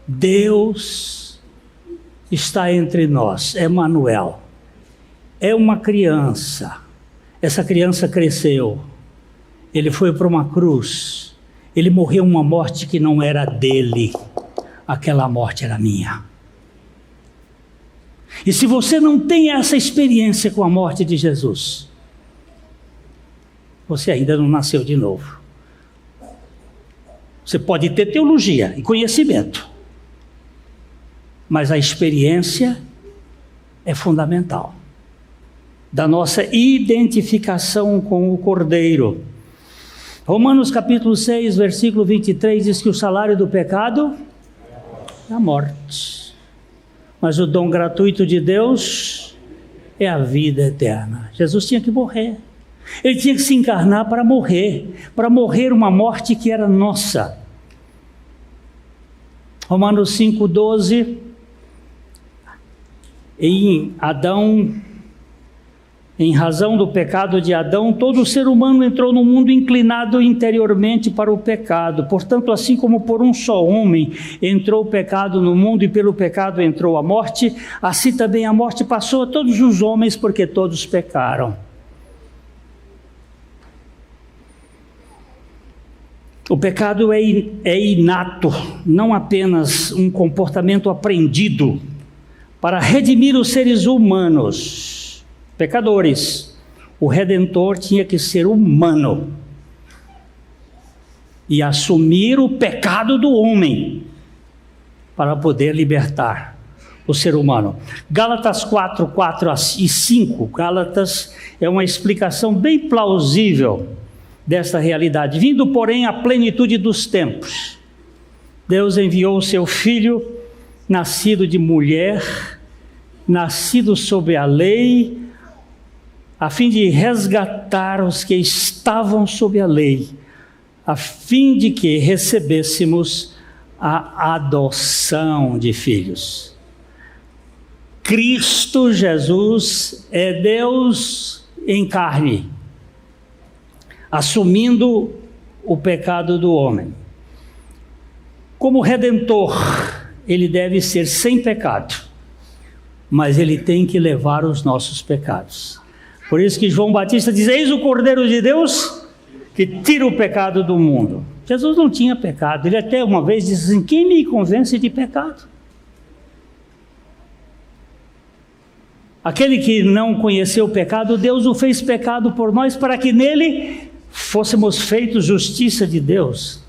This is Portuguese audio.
Deus está entre nós, Emanuel. É uma criança. Essa criança cresceu. Ele foi para uma cruz. Ele morreu uma morte que não era dele. Aquela morte era minha. E se você não tem essa experiência com a morte de Jesus, você ainda não nasceu de novo. Você pode ter teologia e conhecimento, mas a experiência é fundamental. Da nossa identificação com o Cordeiro. Romanos capítulo 6, versículo 23, diz que o salário do pecado é a morte. Mas o dom gratuito de Deus é a vida eterna. Jesus tinha que morrer. Ele tinha que se encarnar para morrer uma morte que era nossa. Romanos 5,12, em Adão, em razão do pecado de Adão, todo ser humano entrou no mundo inclinado interiormente para o pecado. Portanto, assim como por um só homem entrou o pecado no mundo e pelo pecado entrou a morte, assim também a morte passou a todos os homens, porque todos pecaram. O pecado é inato, não apenas um comportamento aprendido para redimir os seres humanos. Pecadores, o Redentor tinha que ser humano e assumir o pecado do homem para poder libertar o ser humano. Gálatas 4, 4 e 5, Gálatas é uma explicação bem plausível desta realidade. Vindo, porém, à plenitude dos tempos, Deus enviou o seu Filho, nascido de mulher, nascido sob a lei, a fim de resgatar os que estavam sob a lei, a fim de que recebêssemos a adoção de filhos. Cristo Jesus é Deus em carne, assumindo o pecado do homem. Como Redentor, ele deve ser sem pecado, mas ele tem que levar os nossos pecados. Por isso que João Batista diz: eis o Cordeiro de Deus que tira o pecado do mundo. Jesus não tinha pecado. Ele até uma vez disse assim: quem me convence de pecado? Aquele que não conheceu o pecado, Deus o fez pecado por nós, para que nele fôssemos feitos justiça de Deus.